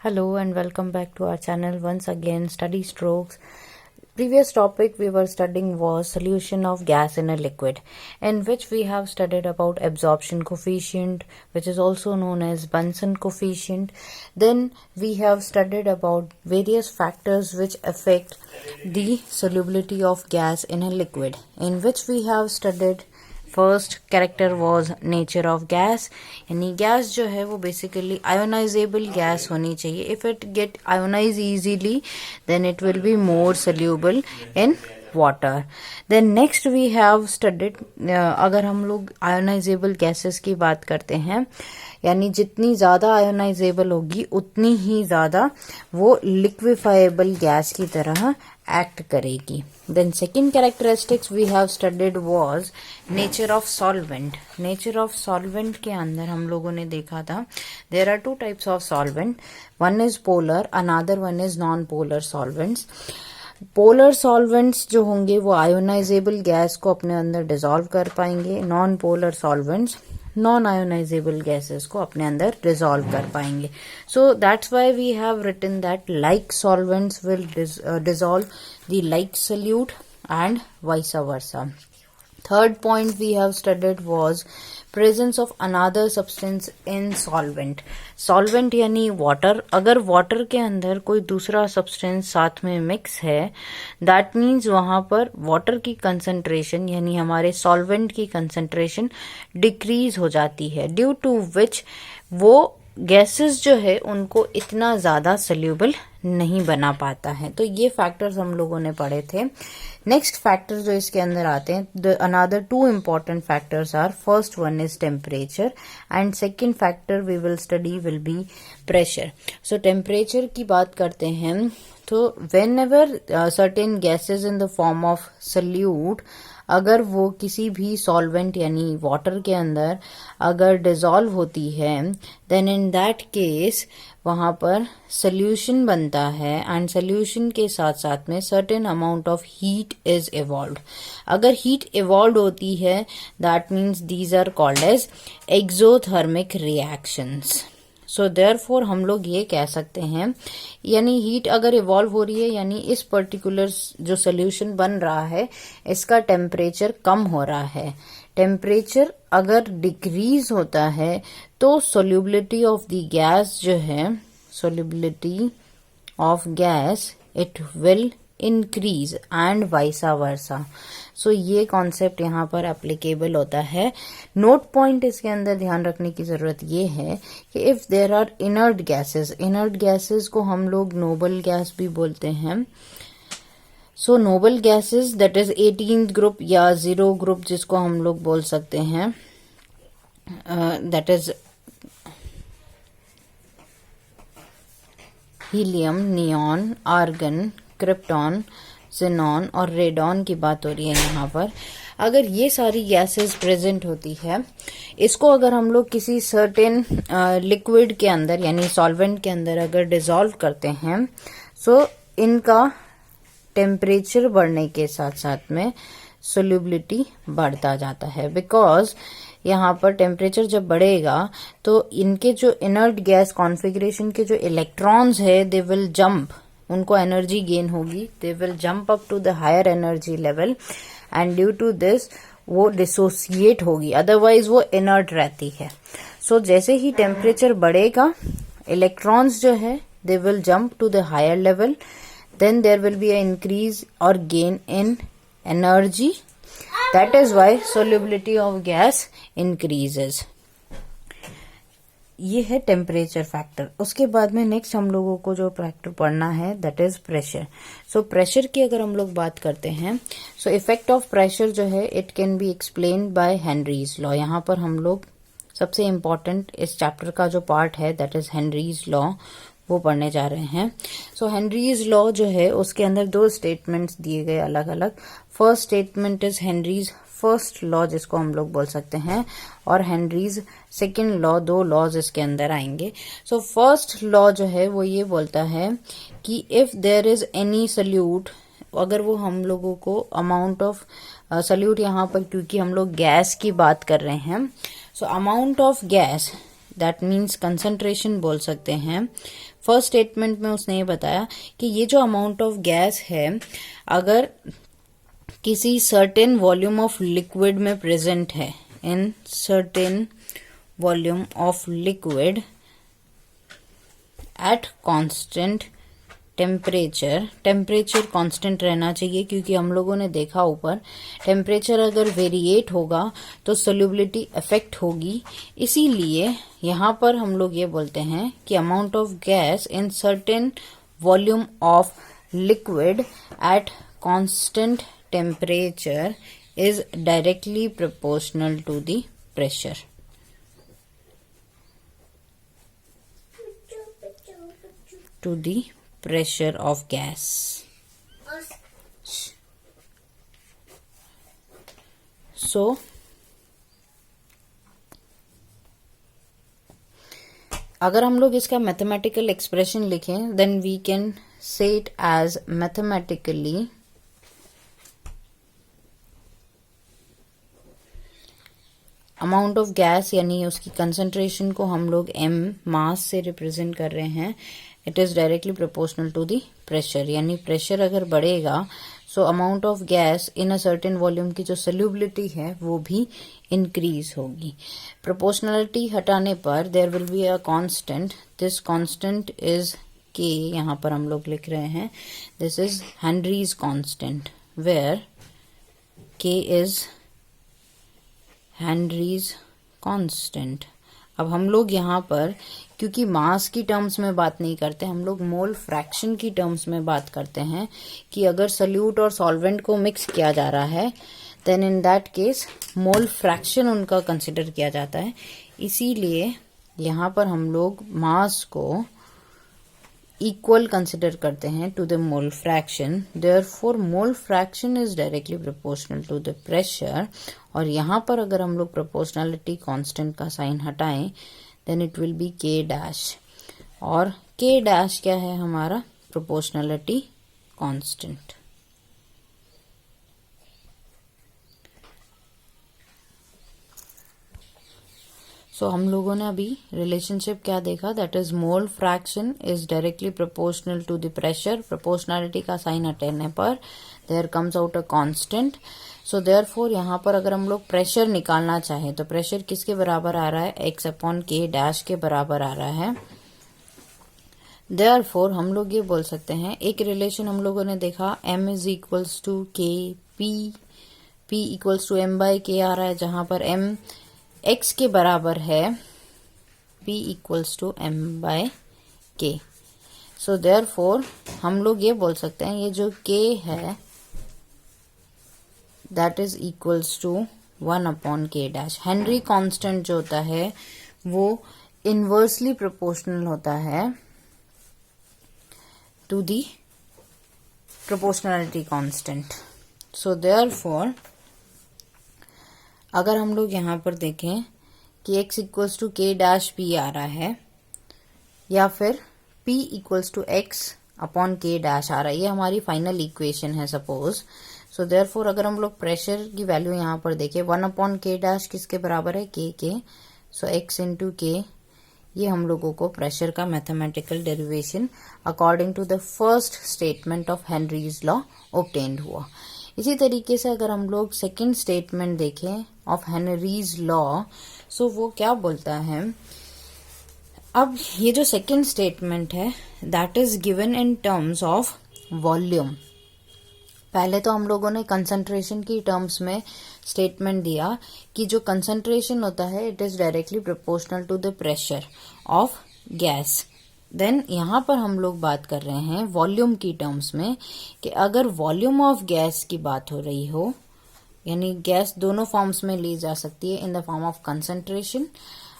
Hello and welcome back to our channel once again, Study Strokes. Previous topic we were studying was solution of gas in a liquid, in which we have studied about absorption coefficient, which is also known as Bunsen coefficient. Then we have studied about various factors which affect the solubility of gas in a liquid, in which we have studied first character was nature of gas, यानी gas जो है वो basically ionizable gas होनी चाहिए. If it get ionize easily then it will be more soluble in water. Then next we have studied, अगर हम लोग ionisable gases की बात करते हैं, यानी जितनी ज्यादा आयोनाइजेबल होगी उतनी ही ज्यादा वो लिक्विफाइबल गैस की तरह एक्ट करेगी. Then second characteristics we have studied was nature of solvent. Nature of solvent के अंदर हम लोगों ने देखा था there are two types of solvent. One is polar, another one is non-polar solvents. Polar solvents जो होंगे वो आयोनाइजेबल गैस को अपने अंदर डिसॉल्व कर पाएंगे. Non polar solvents non ionizable gases को अपने अंदर डिसॉल्व कर पाएंगे. So that's why we have written that like solvents will dissolve the like solute and vice versa. Third point we have studied was presence of another substance in solvent. Solvent यानी water. अगर water के अंदर कोई दूसरा substance साथ में mix है, that means वहां पर वाटर की कंसंट्रेशन यानी हमारे सॉल्वेंट की कंसंट्रेशन डिक्रीज हो जाती है, ड्यू टू विच वो गैसेस जो है उनको इतना ज्यादा सोल्यूबल नहीं बना पाता है. तो ये फैक्टर्स हम लोगों ने पढ़े थे. नेक्स्ट फैक्टर जो इसके अंदर आते हैं, another two important factors are, first one is temperature and second factor we will study will be pressure. So temperature की बात करते हैं तो whenever certain gases in the form of solute, अगर वो किसी भी सॉल्वेंट यानी वाटर के अंदर अगर डिसॉल्व होती है, देन इन दैट केस वहां पर सोल्यूशन बनता है एंड सोल्यूशन के साथ साथ में certain amount of heat is evolved. अगर हीट इवॉल्व होती है that means these are called as exothermic reactions. So therefore हम लोग ये कह सकते हैं, यानी हीट अगर इवॉल्व हो रही है यानी इस पर्टिकुलर जो सोल्यूशन बन रहा है इसका टेम्परेचर कम हो रहा है. टेम्परेचर अगर डिक्रीज होता है तो सोल्यूबिलिटी ऑफ द गैस जो है, solubility of gas it will increase and vice versa. So ये कॉन्सेप्ट यहाँ पर एप्लीकेबल होता है. नोट पॉइंट इसके अंदर ध्यान रखने की जरूरत ये है कि if there are inert gases, inert gases को हम लोग नोबल गैस भी बोलते हैं. So noble gases that is 18th group या 0 ग्रुप जिसको हम लोग बोल सकते हैं, that is helium, neon, argon, krypton, xenon और रेडॉन की बात हो रही है यहाँ पर. अगर ये सारी गैसेस प्रेजेंट होती है, इसको अगर हम लोग किसी सर्टेन लिक्विड के अंदर यानी सॉल्वेंट के अंदर अगर डिसॉल्व करते हैं, सो इनका टेम्परेचर बढ़ने के साथ साथ में सोल्यूबिलिटी बढ़ता जाता है. बिकॉज यहाँ पर टेम्परेचर जब बढ़ेगा तो इनके जो इनर्ट गैस कॉन्फ़िगरेशन के जो इलेक्ट्रॉन्स है दे विल जंप, उनको एनर्जी गेन होगी, they will jump up to the higher energy level and due to this वो डिसोसिएट होगी, अदरवाइज वो इनर्ट रहती है. सो जैसे ही टेम्परेचर बढ़ेगा इलेक्ट्रॉन्स जो है they will jump to the higher level, then there will be a increase और gain in energy. That is why solubility of gas increases. ये है टेम्परेचर फैक्टर. उसके बाद में नेक्स्ट हम लोगों को जो फैक्टर पढ़ना है that is pressure. So pressure की अगर हम लोग बात करते हैं, सो इफेक्ट ऑफ प्रेशर जो है it can be explained bye Henry's law. यहाँ पर हम लोग सबसे इम्पोर्टेंट इस चैप्टर का जो पार्ट है दैट इज हेनरीज लॉ वो पढ़ने जा रहे हैं. सो हेनरीज लॉ जो है उसके अंदर दो स्टेटमेंट्स दिए गए अलग अलग. First statement is Henrys first law जिसको हम लोग बोल सकते हैं, और हेनरीज सेकेंड लॉ. दो लॉज इसके अंदर आएंगे. सो फर्स्ट लॉ जो है वो ये बोलता है कि if there is any solute, अगर वो हम लोगों को अमाउंट ऑफ सोल्यूट, यहाँ पर क्योंकि हम लोग गैस की बात कर रहे हैं, सो amount of gas that means concentration बोल सकते हैं। फर्स्ट स्टेटमेंट में उसने ये बताया कि ये जो अमाउंट ऑफ गैस है अगर किसी सर्टेन वॉल्यूम ऑफ लिक्विड में प्रेजेंट है, इन certain volume of liquid at constant temperature, temperature constant रहना चाहिए क्योंकि हम लोगों ने देखा ऊपर टेम्परेचर अगर वेरिएट होगा तो सोल्यूबिलिटी अफेक्ट होगी, इसीलिए यहां पर हम लोग ये बोलते हैं कि amount of gas in certain volume of liquid at constant temperature is directly proportional to the pressure. to the pressure of gas. So अगर हम लोग इसका मैथमेटिकल एक्सप्रेशन लिखें then we can say it as mathematically amount of gas यानी उसकी concentration को हम लोग m मास से रिप्रेजेंट कर रहे हैं, it is directly proportional to the pressure, यानी प्रेशर अगर बढ़ेगा so amount of gas in a certain volume की जो सोल्यूबिलिटी है वो भी इंक्रीज होगी। प्रोपोर्शनलिटी हटाने पर there will be a constant, this constant is k, यहां पर हम लोग लिख रहे हैं this is Henry's constant where k is Henry's constant. अब हम लोग यहाँ पर क्योंकि मास की टर्म्स में बात नहीं करते, हम लोग मोल फ्रैक्शन की टर्म्स में बात करते हैं कि अगर सल्यूट और सॉल्वेंट को मिक्स किया जा रहा है then in that case mole fraction उनका कंसिडर किया जाता है, इसीलिए यहाँ पर हम लोग मास को इक्वल कंसिडर करते हैं to the mole fraction, therefore mole fraction is directly proportional to the pressure. और यहाँ पर अगर हम लोग प्रोपोर्शनलिटी कांस्टेंट का साइन हटाएं then it will be k dash, और के डैश क्या है हमारा प्रोपोर्शनलिटी कांस्टेंट। सो हम लोगों ने अभी रिलेशनशिप क्या देखा, that is mole fraction is directly proportional to the pressure, proportionality का साइन हटाने पर there comes out a constant. So therefore यहाँ पर अगर हम लोग प्रेशर निकालना चाहें तो प्रेशर किसके बराबर आ रहा है, एक्स अपॉन के डैश के बराबर आ रहा है। देयरफॉर हम लोग ये बोल सकते हैं, एक रिलेशन हम लोगों ने देखा m is equals to k p equals to m by k आ रहा है, जहां पर m x के बराबर है, p equals to m by K. So therefore हम लोग ये बोल सकते हैं ये जो k है that is equals to 1 upon k dash. Henry constant जो होता है वो इनवर्सली प्रोपोर्शनल होता है to the proportionality constant. So therefore अगर हम लोग यहाँ पर देखें कि x equals to k dash p आ रहा है या फिर p equals to x upon k dash आ रहा है, ये हमारी फाइनल इक्वेशन है सपोज। सो देयरफॉर अगर हम लोग प्रेशर की वैल्यू यहाँ पर देखें 1 अपॉन के डैश किसके बराबर है, के। सो x इंटू के, ये हम लोगों को प्रेशर का mathematical derivation according to the first statement of Henry's law obtained हुआ। इसी तरीके से अगर हम लोग सेकेंड स्टेटमेंट देखें ऑफ हेनरीज लॉ, सो वो क्या बोलता है, अब ये जो सेकेंड स्टेटमेंट है that is given in terms of volume. पहले तो हम लोगों ने कंसंट्रेशन की टर्म्स में स्टेटमेंट दिया कि जो कंसंट्रेशन होता है it is directly proportional to the pressure of gas. Then यहाँ पर हम लोग बात कर रहे हैं वॉल्यूम की टर्म्स में कि अगर वॉल्यूम ऑफ गैस की बात हो रही हो, यानी गैस दोनों फॉर्म्स में ली जा सकती है, in the form of concentration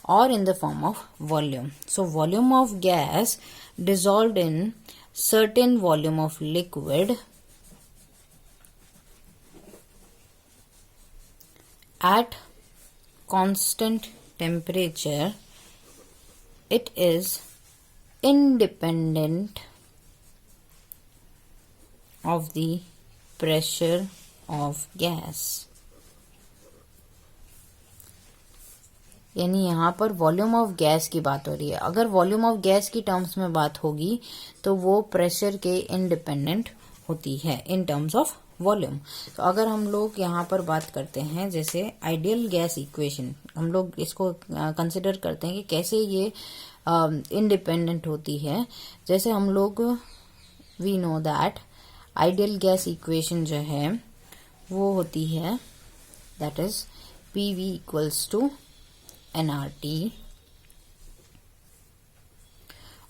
और in the form of volume. So volume of gas dissolved in certain volume of liquid at constant temperature, it is independent of the pressure of gas. यानी यहाँ पर volume of gas की बात हो रही है। अगर वॉल्यूम ऑफ गैस की टर्म्स में बात होगी तो वो प्रेशर के इंडिपेंडेंट होती है इन टर्म्स ऑफ वॉल्यूम। तो अगर हम लोग यहाँ पर बात करते हैं जैसे आइडियल गैस इक्वेशन, हम लोग इसको कंसिडर करते हैं कि कैसे ये इंडिपेंडेंट होती है। जैसे हम लोग we know that ideal gas equation जो है वो होती है that is PV equals to nRT,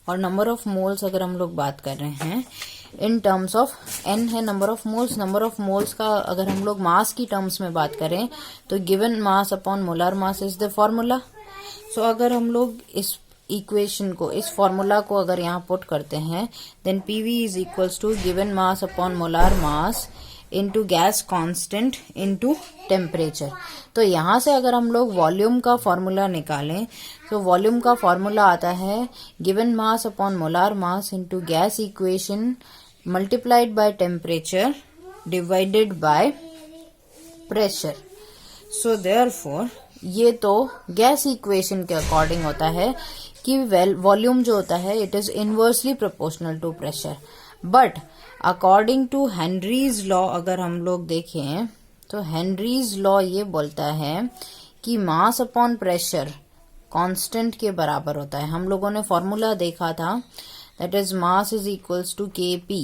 और नंबर ऑफ मोल्स अगर हम लोग बात कर रहे हैं इन टर्म्स ऑफ n है number of moles. Number of moles का अगर हम लोग मास की टर्म्स में बात करें तो given mass upon molar mass is the formula. So अगर हम लोग इस इक्वेशन को, इस फॉर्मूला को अगर यहाँ पुट करते हैं then PV is equals to given mass upon molar mass into gas constant into temperature. तो यहाँ से अगर हम लोग वॉल्यूम का फॉर्मूला निकालें तो वॉल्यूम का फॉर्मूला आता है given mass upon molar mass into gas equation multiplied by temperature divided by pressure. So therefore ये तो गैस इक्वेशन के अकॉर्डिंग होता है कि वॉल्यूम जो होता है it is inversely proportional to pressure. But according to Henry's law अगर हम लोग देखें तो हेनरीज लॉ ये बोलता है कि मास अपॉन प्रेशर कांस्टेंट के बराबर होता है। हम लोगों ने फॉर्मूला देखा था that is mass is equals to Kp।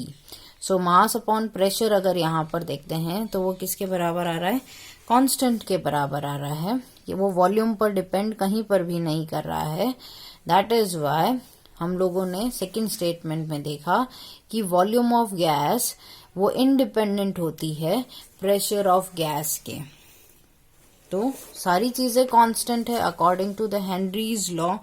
So mass upon pressure अगर यहाँ पर देखते हैं तो वो किसके बराबर आ रहा है, कांस्टेंट के बराबर आ रहा है। वो वॉल्यूम पर डिपेंड कहीं पर भी नहीं कर रहा है। दैट इज वाई हम लोगों ने सेकेंड स्टेटमेंट में देखा कि वॉल्यूम ऑफ गैस वो इंडिपेंडेंट होती है प्रेशर ऑफ गैस के। तो सारी चीजें कांस्टेंट है according to the Henry's law.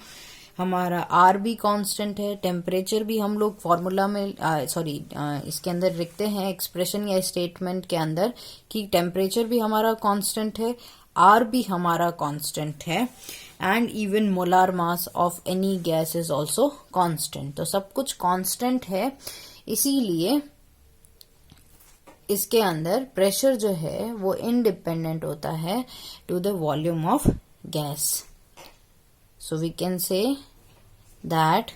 हमारा R भी कांस्टेंट है, टेम्परेचर भी हम लोग फॉर्मूला में इसके अंदर लिखते हैं एक्सप्रेशन या स्टेटमेंट के अंदर कि टेम्परेचर भी हमारा कांस्टेंट है, R भी हमारा कांस्टेंट है, and even molar mass of any gas is also constant. तो सब कुछ कांस्टेंट है, इसीलिए इसके अंदर प्रेशर जो है वो इंडिपेंडेंट होता है to the volume of gas. So we can say that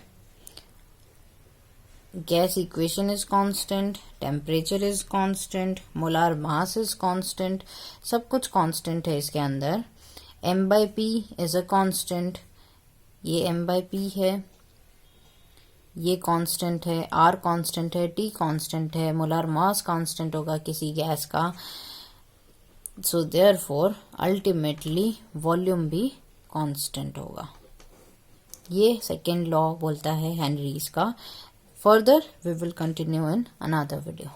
gas equation is constant, temperature is constant, molar mass is constant, सब कुछ constant है इसके अंदर। m by p is a constant, ये m by p है, ये constant है, r constant है, t constant है, molar mass constant होगा किसी गैस का। so therefore ultimately volume भी constant होगा। ये सेकेंड लॉ बोलता है हेनरीज का। Further, we will continue in another video.